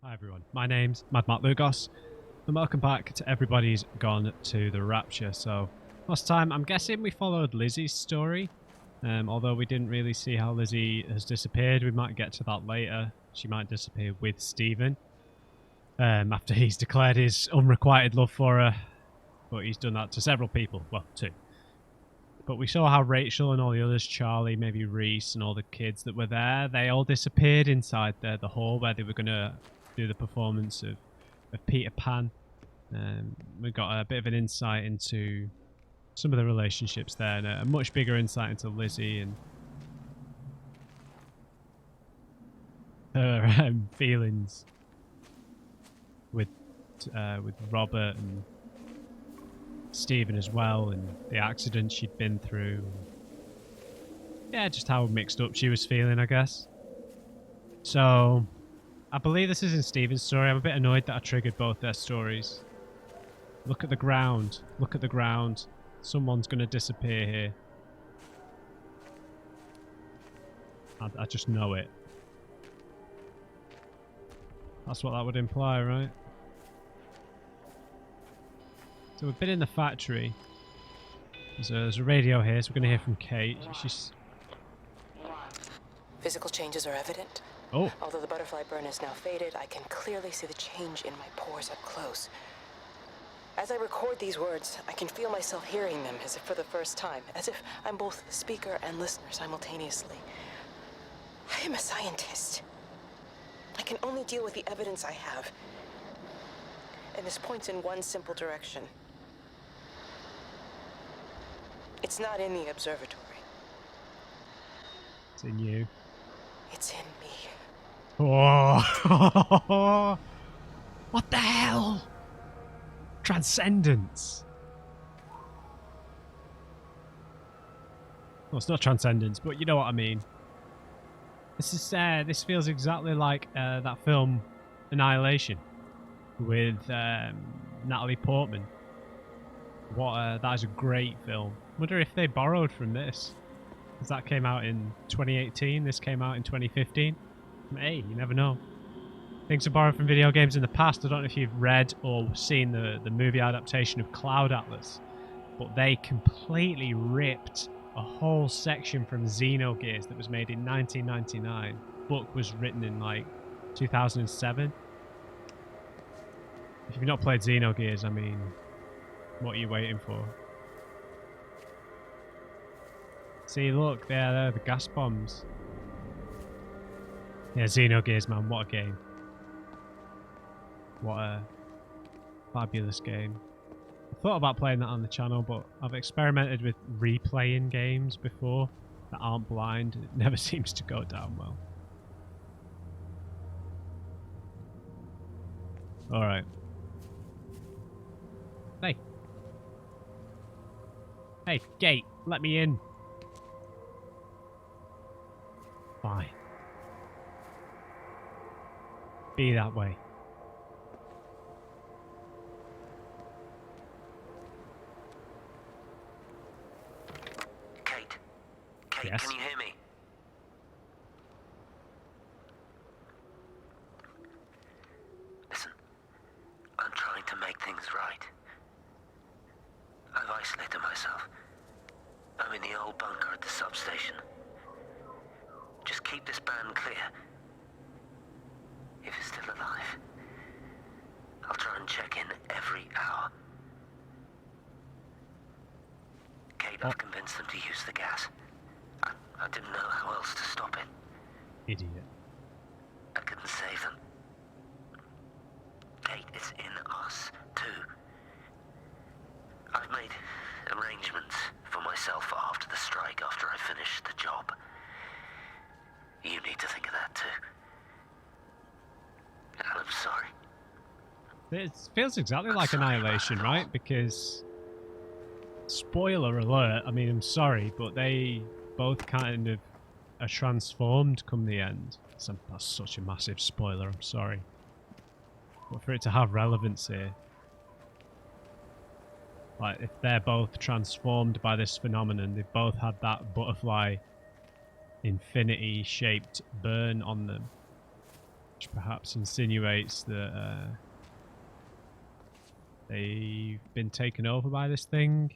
Hi everyone, my name's MadMatt Lugos, and welcome back to Everybody's Gone to the Rapture. So, last time, I'm guessing we followed Lizzie's story, although we didn't really see how Lizzie has disappeared. We might get to that later. She might disappear with Stephen, after he's declared his unrequited love for her, but he's done that to several people, well, two. But we saw how Rachel and all the others, Charlie, maybe Reese, and all the kids that were there, they all disappeared inside the hall where they were going to do the performance of Peter Pan. We got a bit of an insight into some of the relationships there, and a much bigger insight into Lizzie and her feelings with Robert and Stephen as well, and the accident she'd been through. Yeah, just how mixed up she was feeling, I guess. So, I believe this is in Stephen's story. I'm a bit annoyed that I triggered both their stories. Look at the ground. Look at the ground. Someone's going to disappear here. I just know it. That's what that would imply, right? So we've been in the factory. There's a radio here, so we're going to hear from Kate. She's... Physical changes are evident. Oh. Although the butterfly burn is now faded, I can clearly see the change in my pores up close. As I record these words, I can feel myself hearing them as if for the first time, as if I'm both speaker and listener simultaneously. I am a scientist. I can only deal with the evidence I have. And this points in one simple direction. It's not in the observatory. It's in you. It's in me. Oh. What the hell? Transcendence. Well, it's not transcendence, but you know what I mean. This feels exactly like that film Annihilation with Natalie Portman. That is a great film. Wonder if they borrowed from this, because that came out in 2018. This came out in 2015. Hey, you never know. Things are borrowed from video games in the past. I don't know if you've read or seen the movie adaptation of Cloud Atlas, but they completely ripped a whole section from Xenogears that was made in 1999. The book was written in like 2007. If you've not played Xenogears, I mean, what are you waiting for? See, look, there, the gas bombs. Yeah, Xenogears, man, what a game. What a fabulous game. I thought about playing that on the channel, but I've experimented with replaying games before that aren't blind. It never seems to go down well. Alright. Hey. Hey, gate, let me in. Fine. Be that way. Kate, yes? Can you hear me? Listen, I'm trying to make things right. I've isolated myself. I'm in the old bunker at the substation. Just keep this band clear. If it's still alive, I'll try and check in every hour. Kate, I've convinced them to use the gas. I didn't know how else to stop it. Idiot. I couldn't save them. Kate, it's in us, too. I've made arrangements for myself after the strike, after I finish the job. You need to think of that, too. And I'm sorry. It feels exactly like Annihilation, right? Because, spoiler alert, I mean, I'm sorry, but they both kind of are transformed come the end. That's such a massive spoiler, I'm sorry. But for it to have relevance here, like, if they're both transformed by this phenomenon, they've both had that butterfly infinity-shaped burn on them. which perhaps insinuates that they've been taken over by this thing.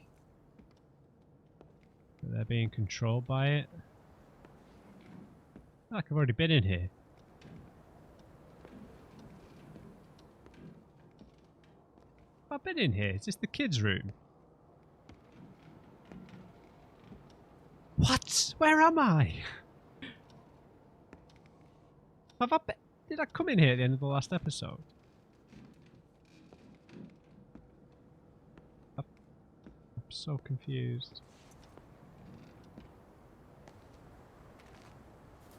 That they're being controlled by it. Like I've already been in here. I've been in here. Is this the kids' room? What? Where am I? Did I come in here at the end of the last episode? I'm so confused.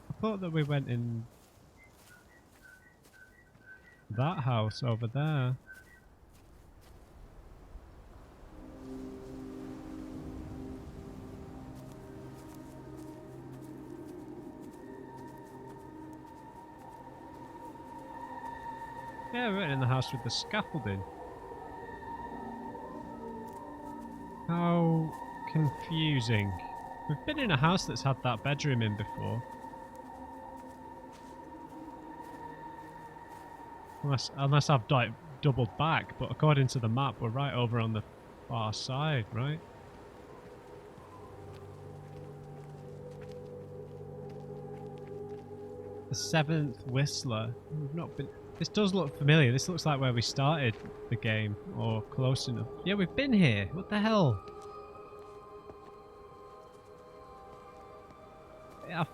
I thought that we went in that house over there. Yeah, we went in the house with the scaffolding. How confusing. We've been in a house that's had that bedroom in before. Unless I've like doubled back, but according to the map, we're right over on the far side, right? The seventh Whistler. We've not been. This does look familiar. This looks like where we started the game, or close enough. Yeah, we've been here. What the hell?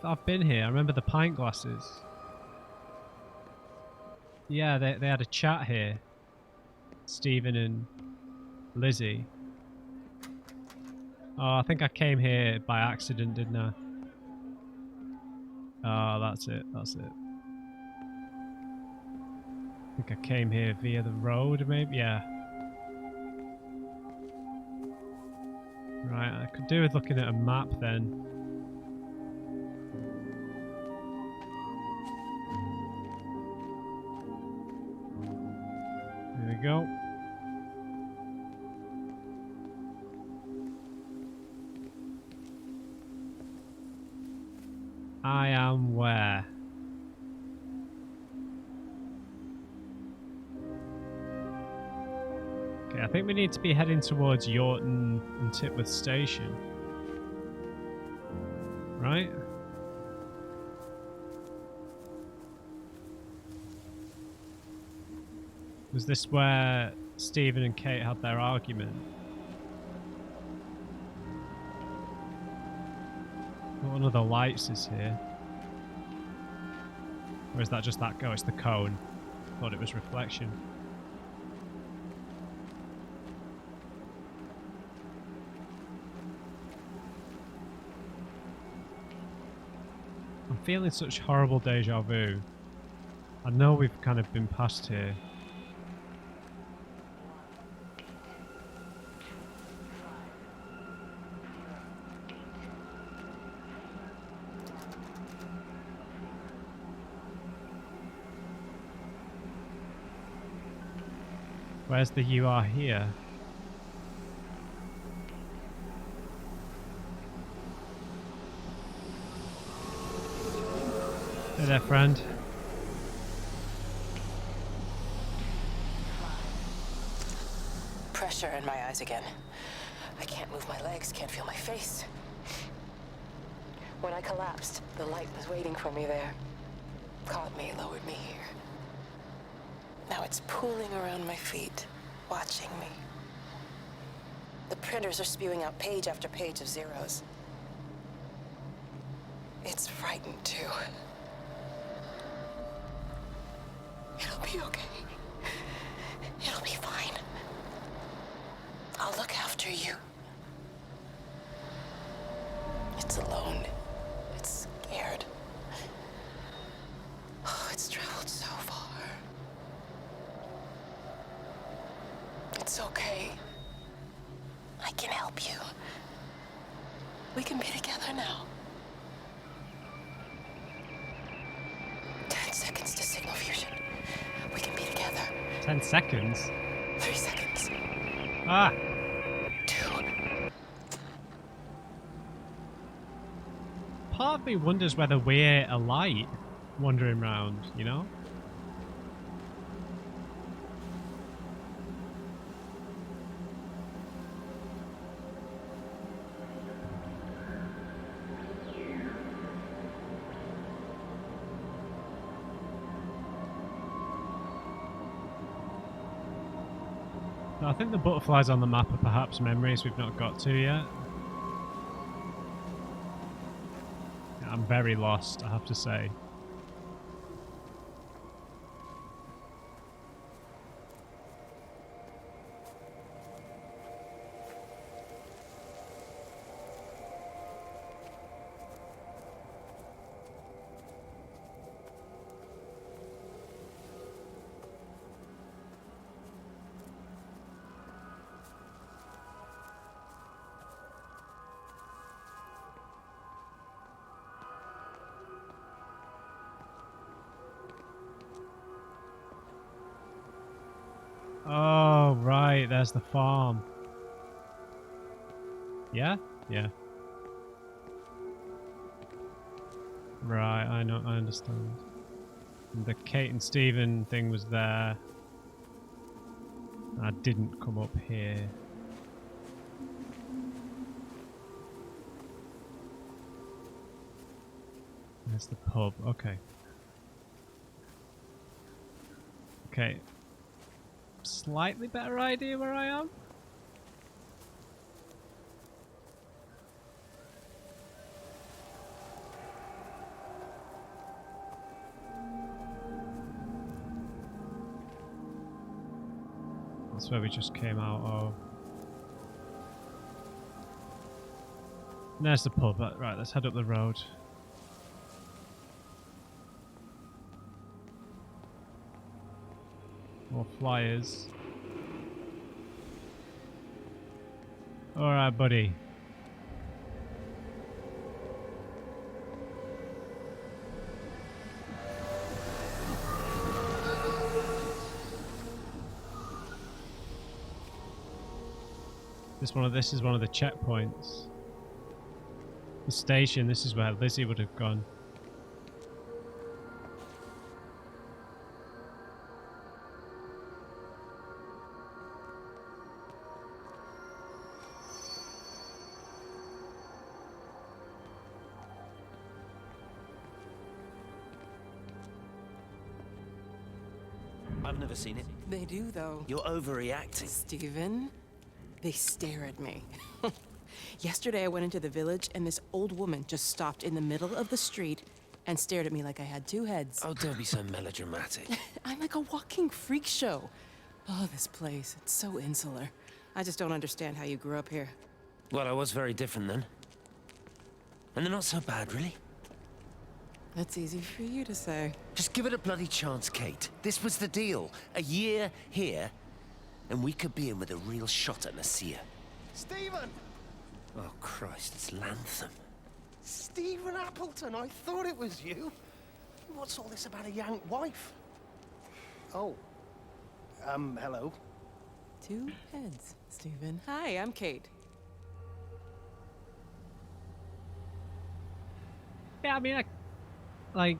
I've been here. I remember the pint glasses. Yeah, they had a chat here. Stephen and Lizzie. Oh, I think I came here by accident, didn't I? Oh, that's it. That's it. I think I came here via the road, maybe? Yeah. Right, I could do with looking at a map then. There we go. I am where? Okay, I think we need to be heading towards Yaughton and Tipworth Station. Right? Was this where Stephen and Kate had their argument? One of the lights is here. Or is that just that? Oh, it's the cone. Thought it was reflection. I'm feeling such horrible deja vu. I know we've kind of been past here. Where's the "you are here"? Hey there, friend. Pressure in my eyes again. I can't move my legs, can't feel my face. When I collapsed, the light was waiting for me there. Caught me, lowered me here. Now it's pooling around my feet, watching me. The printers are spewing out page after page of zeros. It's frightened too. It'll be okay. It'll be fine. I'll look after you. It's alone. It's scared. Oh, it's traveled so far. It's okay. I can help you. We can be together now. 10 seconds to signal fusion. We can be together. 10 seconds? 3 seconds. Ah! 2. Part of me wonders whether we're a light wandering around, you know? I think the butterflies on the map are perhaps memories we've not got to yet. I'm very lost, I have to say. Oh, right, there's the farm. Yeah? Yeah. Right, I know, I understand. And the Kate and Stephen thing was there. I didn't come up here. There's the pub, okay. Okay. Slightly better idea where I am. That's where we just came out of. And there's the pub. Right, let's head up the road. More flyers. Alright, buddy. This is one of the checkpoints. The station, this is where Lizzie would have gone. I've never seen it. They do, though. You're overreacting. Stephen, they stare at me. Yesterday I went into the village and this old woman just stopped in the middle of the street and stared at me like I had two heads. Oh, don't be so melodramatic. I'm like a walking freak show. Oh, this place, it's so insular. I just don't understand how you grew up here. Well, I was very different then. And they're not so bad, really. That's easy for you to say. Just give it a bloody chance, Kate. This was the deal. A year here, and we could be in with a real shot at Nasir. Stephen! Oh, Christ, it's Lantham. Stephen Appleton, I thought it was you. What's all this about a Yank wife? Oh. Hello. Two heads, Stephen. Hi, I'm Kate. Yeah, I mean, I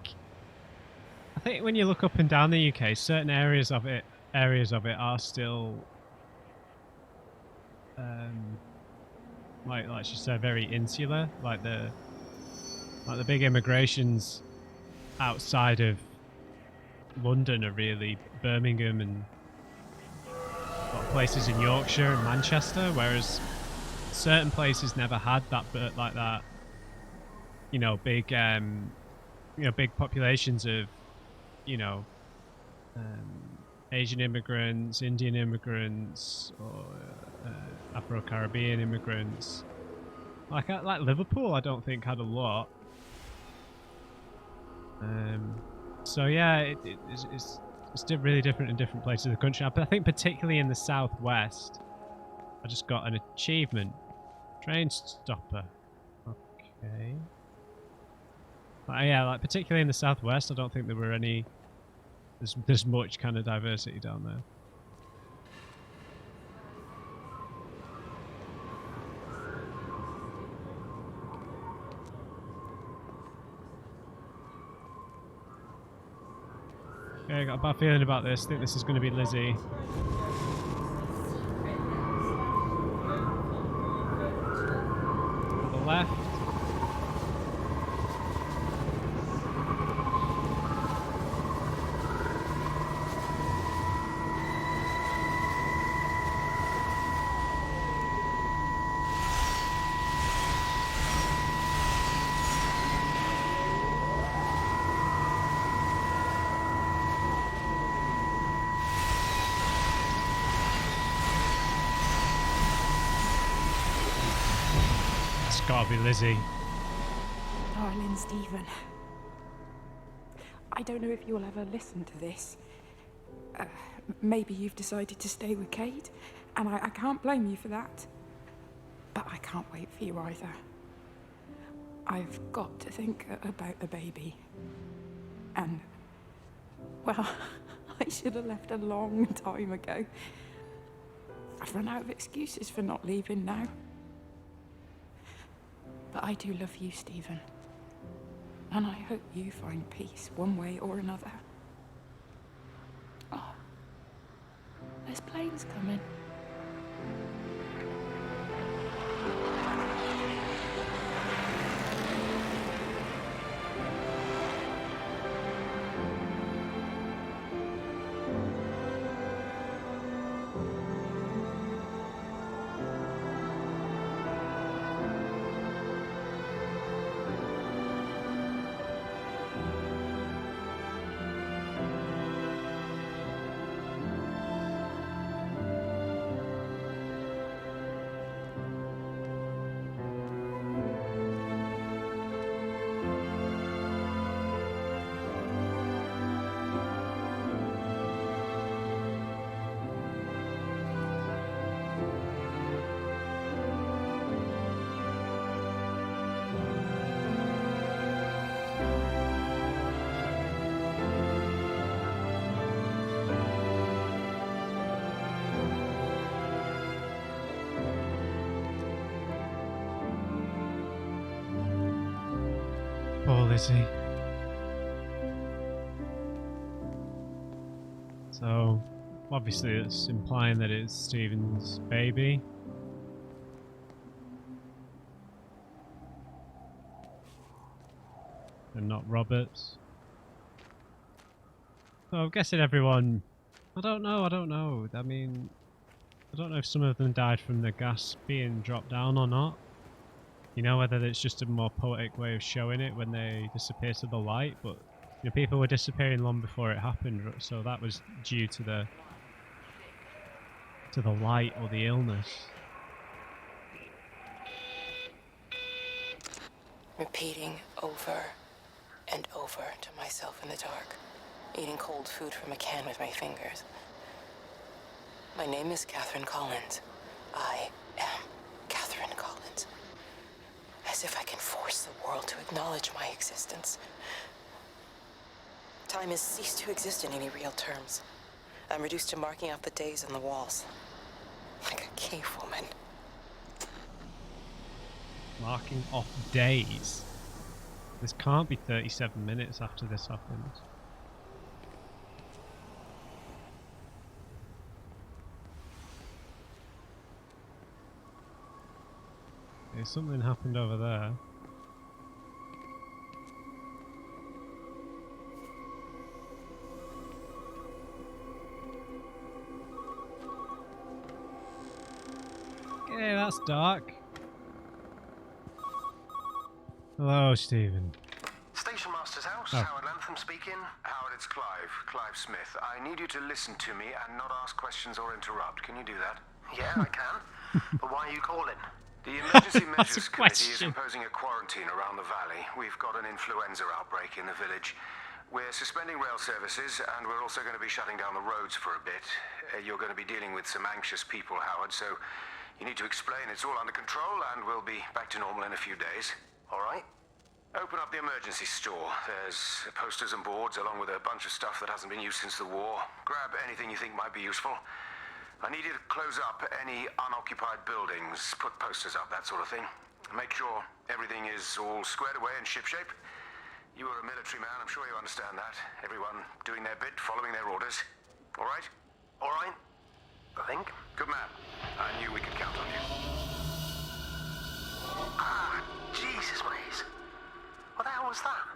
think when you look up and down the UK, certain areas of it are still, like she said, very insular. Like the big immigrations outside of London are really Birmingham and places in Yorkshire and Manchester, whereas certain places never had that, but like that, big, big populations of, Asian immigrants, Indian immigrants, or Afro-Caribbean immigrants. Like Liverpool, I don't think had a lot. So yeah, it's really different in different places of the country. But I think particularly in the southwest, I just got an achievement. Train stopper. Okay. Yeah, particularly in the southwest, I don't think there were any. There's much kind of diversity down there. Okay, I got a bad feeling about this. I think this is going to be Lizzie. To the left. gotta be Lizzie. Darling Stephen, I don't know if you'll ever listen to this. Maybe you've decided to stay with Kate, and I can't blame you for that. But I can't wait for you either. I've got to think about the baby. And, well, I should have left a long time ago. I've run out of excuses for not leaving now. But I do love you, Stephen. And I hope you find peace one way or another. Oh, there's planes coming. Poor Lizzie. So, obviously it's implying that it's Stephen's baby. And not Robert's. So I'm guessing everyone... I don't know. I mean, I don't know if some of them died from the gas being dropped down or not. You know, whether it's just a more poetic way of showing it when they disappear to the light, but you know, people were disappearing long before it happened, so that was due to the light or the illness. Repeating over and over to myself in the dark, eating cold food from a can with my fingers. My name is Catherine Collins. I am Catherine Collins. As if I can force the world to acknowledge my existence. Time has ceased to exist in any real terms. I'm reduced to marking out the days on the walls. Like a cave woman. Marking off days. This can't be 37 minutes after this happens. Okay, something happened over there. Okay, that's dark. Hello, Stephen. Station Master's house, Oh. Howard Lantham speaking. Howard, it's Clive. Clive Smith. I need you to listen to me and not ask questions or interrupt. Can you do that? Yeah, I can. But why are you calling? The Emergency That's a Measures Committee is question. imposing a quarantine around the valley. We've got an influenza outbreak in the village. We're suspending rail services, and we're also going to be shutting down the roads for a bit. You're going to be dealing with some anxious people, Howard, so you need to explain it's all under control, and we'll be back to normal in a few days. All right? Open up the emergency store. There's posters and boards, along with a bunch of stuff that hasn't been used since the war. Grab anything you think might be useful. I need you to close up any unoccupied buildings, put posters up, that sort of thing. Make sure everything is all squared away and shipshape. You are a military man, I'm sure you understand that. Everyone doing their bit, following their orders. All right? All right? I think. Good man. I knew we could count on you. Ah, Jesus, Maze. What the hell was that?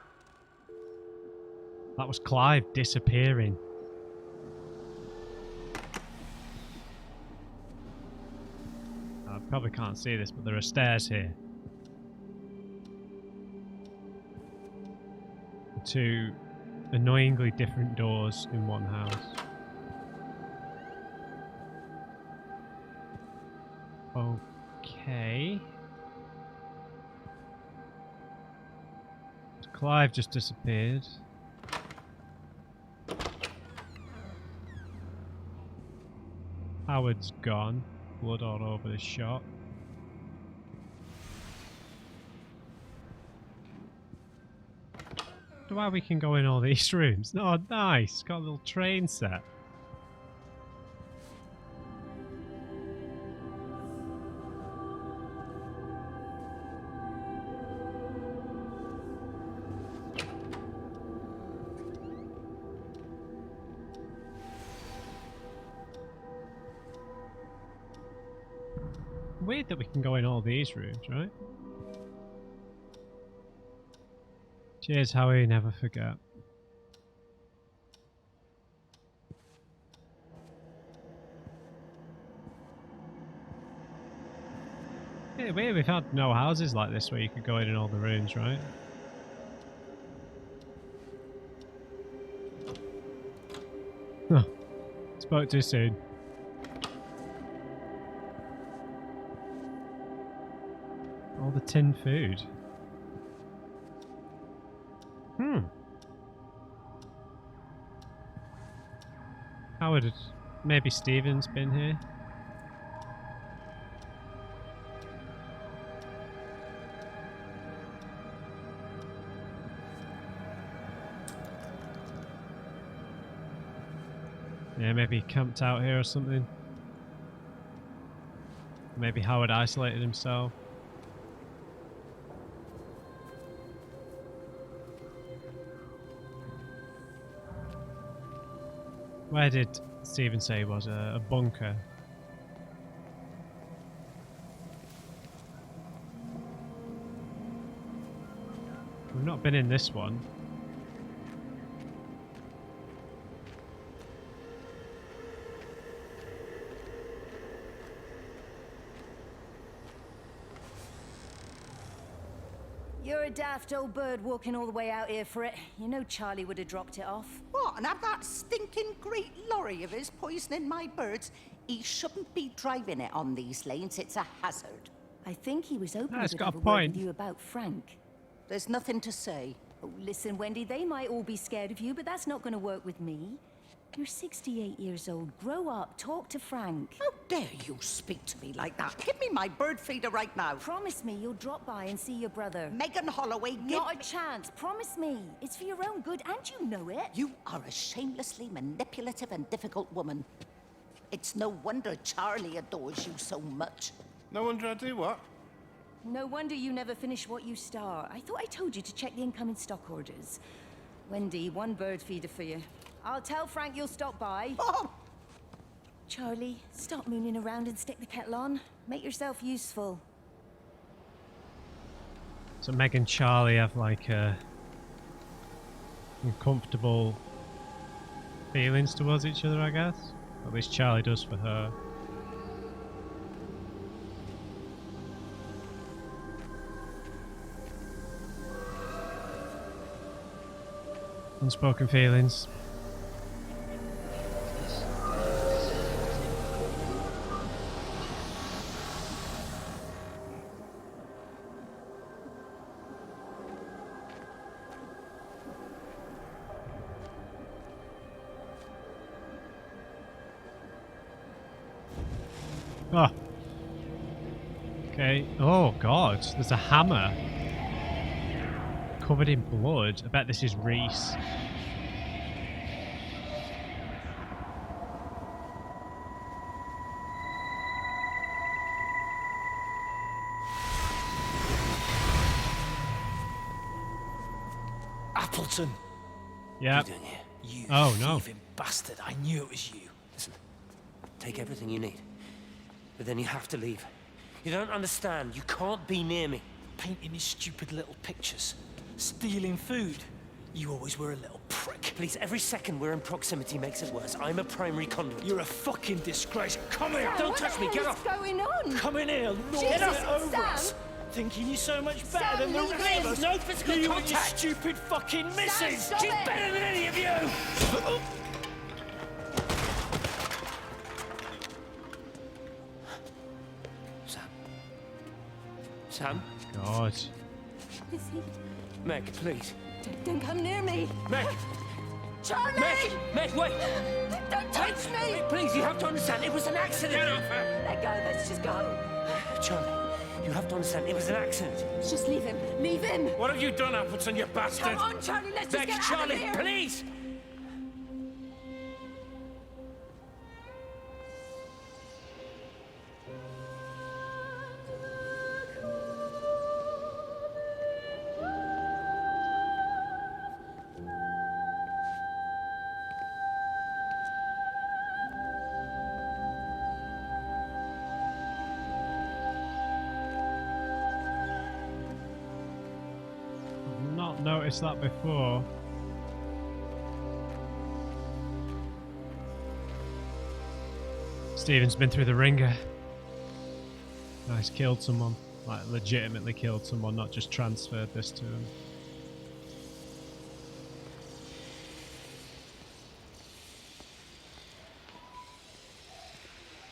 That was Clive disappearing. I probably can't see this, but there are stairs here. Two annoyingly different doors in one house. Okay. Clive just disappeared. Howard's gone. Blood all over the shop. Why we can go in all these rooms? Oh, nice. Got a little train set. Weird that we can go in all these rooms, right? Cheers, Howie, never forget. Yeah, weird, we've had no houses like this where you could go in all the rooms, right? Huh. Spoke too soon. All the tin food. Howard, maybe Stephen's been here. Yeah, maybe he camped out here or something. Maybe Howard isolated himself. Where did Stephen say he was? A bunker? We've not been in this one. You're a daft old bird walking all the way out here for it. You know Charlie would have dropped it off. What, and have that stinking great lorry of his poisoning my birds? He shouldn't be driving it on these lanes. It's a hazard. I think he was hoping It's to got have a a word point. with you about Frank. There's nothing to say. Oh, listen, Wendy, they might all be scared of you, but that's not going to work with me. You're 68 years old. Grow up. Talk to Frank. How dare you speak to me like that? Give me my bird feeder right now. Promise me you'll drop by and see your brother. Megan Holloway, give Not a me... chance. Promise me. It's for your own good, and you know it. You are a shamelessly manipulative and difficult woman. It's no wonder Charlie adores you so much. No wonder I do what? No wonder you never finish what you start. I thought I told you to check the incoming stock orders. Wendy, one bird feeder for you. I'll tell Frank you'll stop by. Oh! Charlie, stop mooning around and stick the kettle on. Make yourself useful. So Meg and Charlie have like uncomfortable feelings towards each other, I guess. At least Charlie does for her. Unspoken feelings. Oh. Okay. Oh god, there's a hammer. Covered in blood. I bet this is Reese. Appleton! Yep. What are you doing here? You Oh, no. thieving bastard. I knew it was you. Listen, take everything you need. But then you have to leave. You don't understand. You can't be near me. Painting me stupid little pictures. Stealing food. You always were a little prick. Please, every second we're in proximity makes it worse. I'm a primary conduit. You're a fucking disgrace. Come here! Don't touch me, get off! What's going on? Come in here, Lord, Jesus, get over Sam! us! Thinking you're so much better Sam, than the leave rest of him. us. No physical you and your contact. stupid fucking missus! stop She's it. better than any of you! Sam? God. Is he? Meg, please. Don't come near me! Meg! Charlie! Meg, wait! Don't touch me! Wait, please, you have to understand, it was an accident! Get off her! Let go, let's just go. Charlie, you have to understand, it was an accident. Just leave him. Leave him! What have you done, Appleton, you bastard? Come on, Charlie, let's just Meg, get Charlie, out of here! please! Not noticed that before. Stephen's been through the ringer. Nice, killed someone. Like, legitimately killed someone, not just transferred this to him.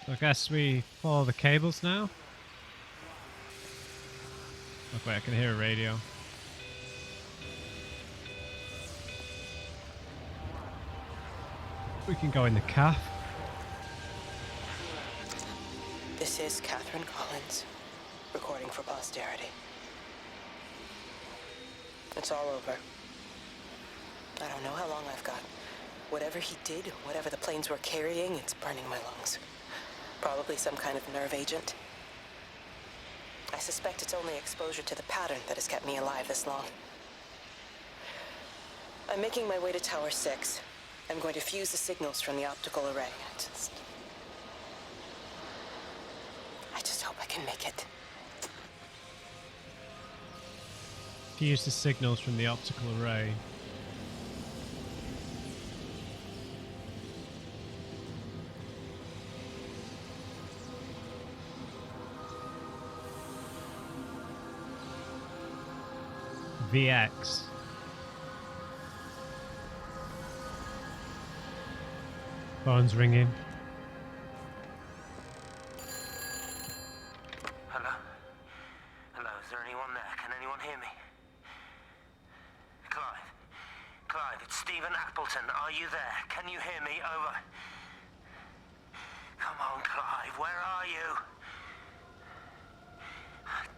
So I guess we follow the cables now. Oh, wait, I can hear a radio. We can go in the calf. This is Catherine Collins, recording for posterity. It's all over. I don't know how long I've got. Whatever he did, whatever the planes were carrying, it's burning my lungs. Probably some kind of nerve agent. I suspect it's only exposure to the pattern that has kept me alive this long. I'm making my way to Tower 6. I'm going to fuse the signals from the optical array. I just hope I can make it. Fuse the signals from the optical array. VX. Phone's ringing. Hello? Hello, is there anyone there? Can anyone hear me? Clive? Clive, it's Stephen Appleton. Are you there? Can you hear me? Over. Come on, Clive, where are you?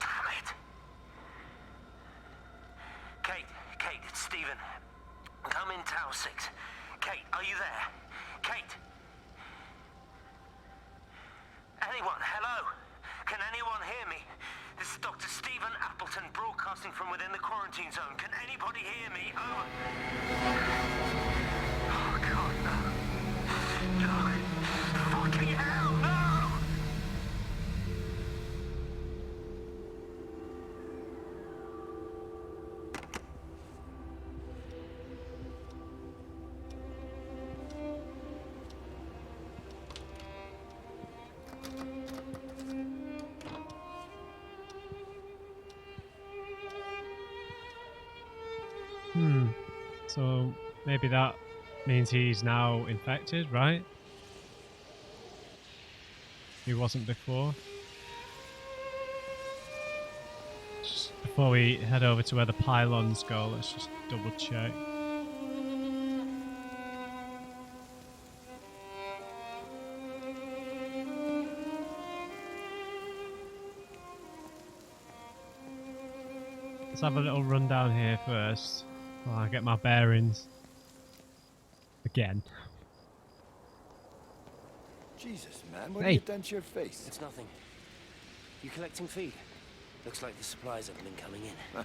Damn it. Kate, it's Stephen. Come in Tower 6. Kate, are you there? Kate? Anyone? Hello? Can anyone hear me? This is Dr. Stephen Appleton broadcasting from within the quarantine zone. Can anybody hear me? Over. Oh, God, no. No. Fucking hell, no! So maybe that means he's now infected, right? He wasn't before. Just before we head over to where the pylons go, let's just double check. Let's have a little run down here first while I get my bearings. Again. Jesus, man, what have you done to your face? It's nothing. You collecting feed? Looks like the supplies haven't been coming in.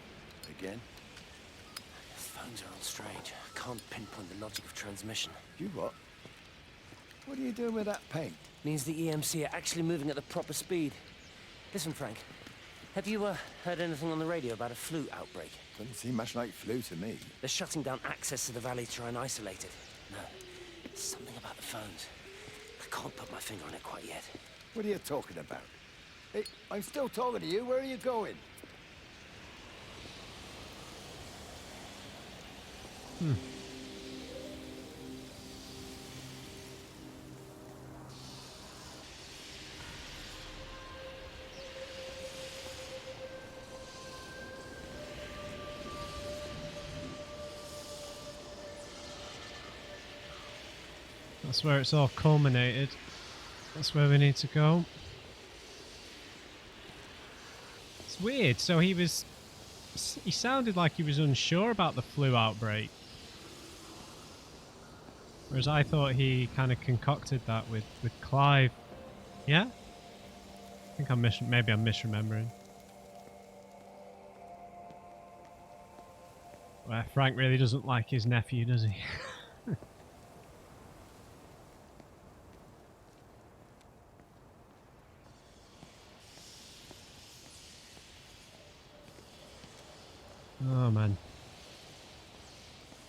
Again? The phones are all strange. Can't pinpoint the logic of transmission. You what? What are you doing with that paint? Means the EMC are actually moving at the proper speed. Listen, Frank. Have you heard anything on the radio about a flu outbreak? Doesn't seem much like flu to me. They're shutting down access to the valley to try and isolate it. No, it's something about the phones. I can't put my finger on it quite yet. What are you talking about? Hey, I'm still talking to you. Where are you going? That's where it's all culminated. That's where we need to go. It's weird. So he sounded like he was unsure about the flu outbreak. Whereas I thought he kind of concocted that with Clive. Yeah? I think maybe I'm misremembering. Well, Frank really doesn't like his nephew, does he? Oh man.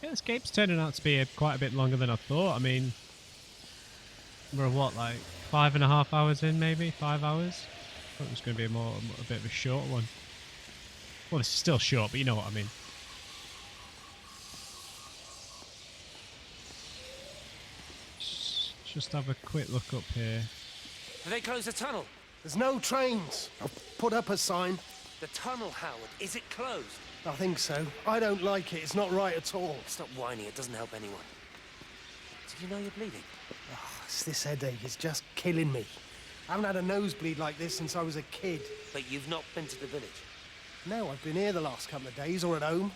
Yeah, this game's turning out to be quite a bit longer than I thought. I mean, we're what, like 5.5 hours in, maybe 5 hours. I thought it was going to be a bit of a short one. Well, it's still short, but you know what I mean. Just have a quick look up here. Have they closed the tunnel? There's no trains. I've put up a sign. The tunnel, Howard. Is it closed? I think so. I don't like it. It's not right at all. Stop whining. It doesn't help anyone. Did you know you're bleeding? Oh, it's this headache. It's just killing me. I haven't had a nosebleed like this since I was a kid. But you've not been to the village? No, I've been here the last couple of days, or at home.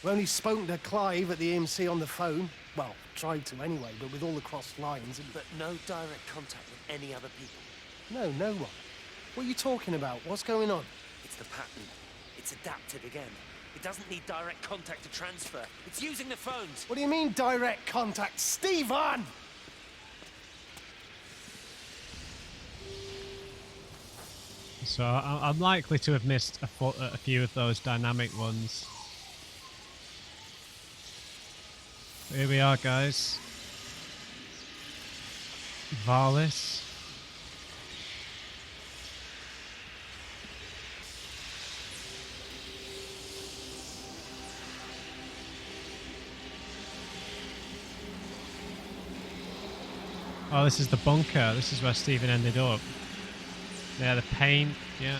I've only spoken to Clive at the EMC on the phone. Well, tried to anyway, but with all the crossed lines... But no direct contact with any other people? No, no one. What are you talking about? What's going on? It's the pattern. It's adapted again. It doesn't need direct contact to transfer. It's using the phones. What do you mean, direct contact? Stephen! So I'm likely to have missed a few of those dynamic ones. Here we are, guys. Varlis. Oh, this is the bunker. This is where Stephen ended up. Yeah, the paint. Yeah.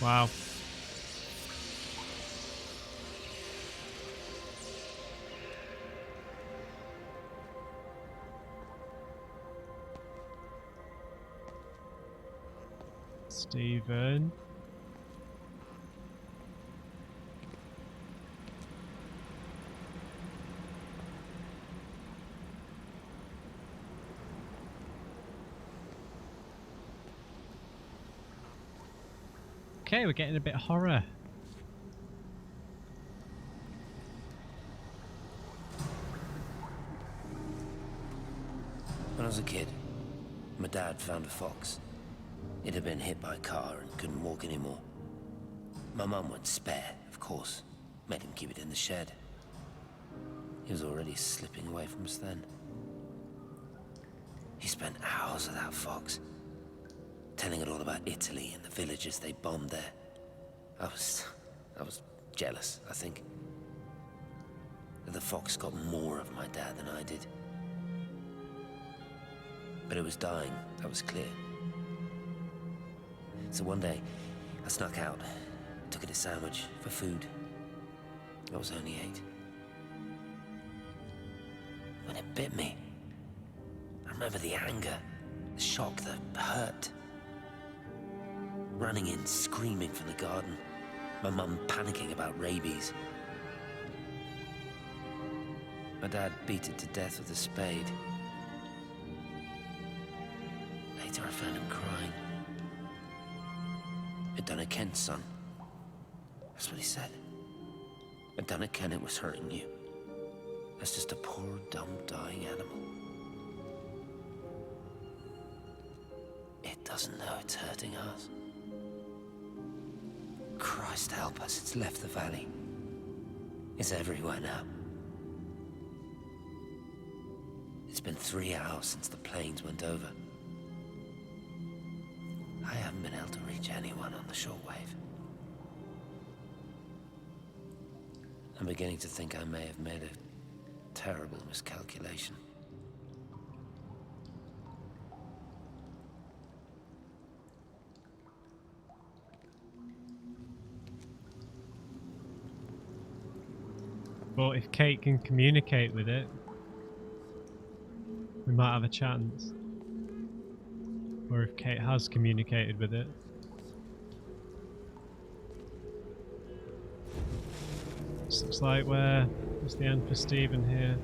Wow. Stephen. Okay, we're getting a bit horror. When I was a kid, my dad found a fox. It had been hit by a car and couldn't walk anymore. My mum went spare, of course. Made him keep it in the shed. He was already slipping away from us then. He spent hours with that fox, telling it all about Italy and the villages they bombed there. I was jealous, I think. That the fox got more of my dad than I did. But it was dying, that was clear. So one day, I snuck out, took it a sandwich for food. I was only 8. When it bit me, I remember the anger, the shock, the hurt. Running in, screaming from the garden. My mum panicking about rabies. My dad beat it to death with a spade. Later I found him crying. I'd done it, Ken, son. That's what he said. I'd done it, Ken, it was hurting you. That's just a poor, dumb, dying animal. It doesn't know it's hurting us. Christ help us, it's left the valley. It's everywhere now. It's been 3 hours since the planes went over. I haven't been able to reach anyone on the shortwave. I'm beginning to think I may have made a terrible miscalculation. But if Kate can communicate with it, we might have a chance. Or if Kate has communicated with it. This looks like where's the end for Stephen here?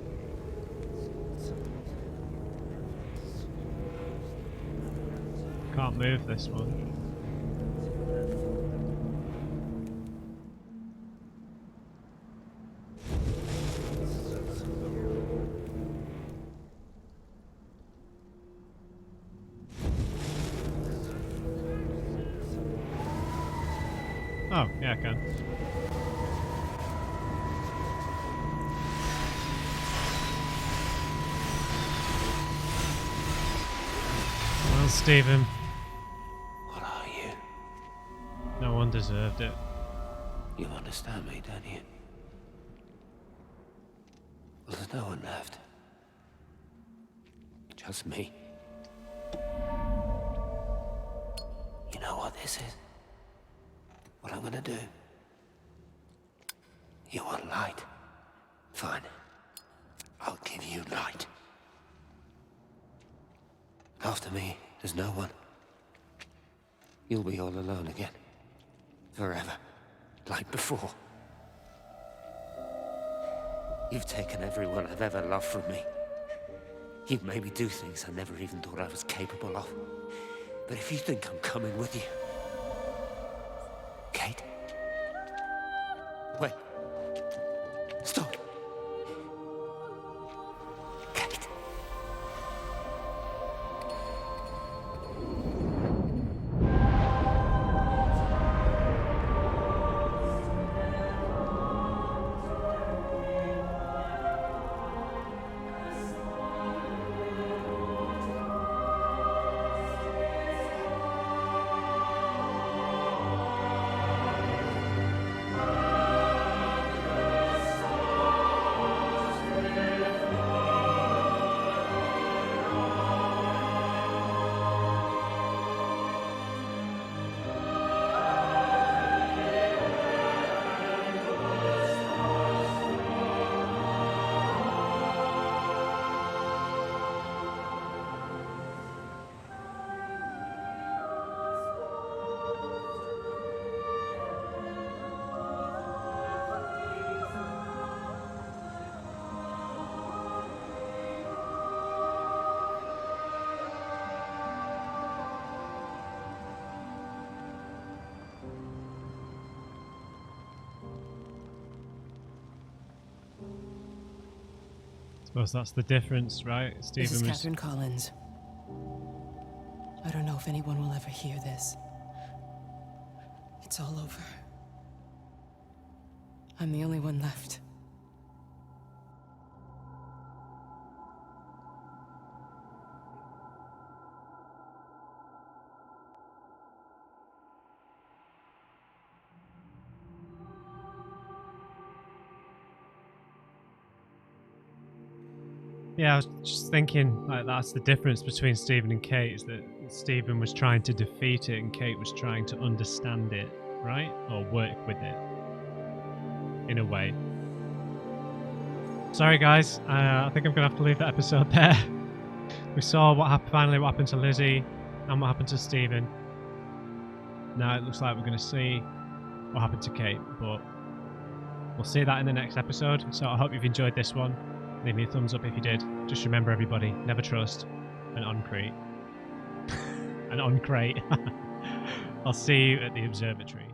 Can't move this one. Oh, yeah, I can. Well, Stephen. What are you? No one deserved it. You understand me, don't you? Well, there's no one left. Just me. You know what this is? What I'm gonna do? You want light? Fine. I'll give you light. After me, there's no one. You'll be all alone again. Forever. Like before. You've taken everyone I've ever loved from me. You've made me do things I never even thought I was capable of. But if you think I'm coming with you... Kate? Wait. Stop. Kate. Suppose that's the difference, right? Stephen This is was... Catherine Collins. I don't know if anyone will ever hear this. It's all over. I'm the only one left. Yeah, I was just thinking, like, that's the difference between Stephen and Kate, is that Stephen was trying to defeat it and Kate was trying to understand it, right? Or work with it, in a way. Sorry, guys. I think I'm going to have to leave the episode there. We saw finally what happened to Lizzie and what happened to Stephen. Now it looks like we're going to see what happened to Kate, but we'll see that in the next episode. So I hope you've enjoyed this one. Leave me a thumbs up if you did. Just remember, everybody, never trust an on-crate. An on-crate. I'll see you at the observatory.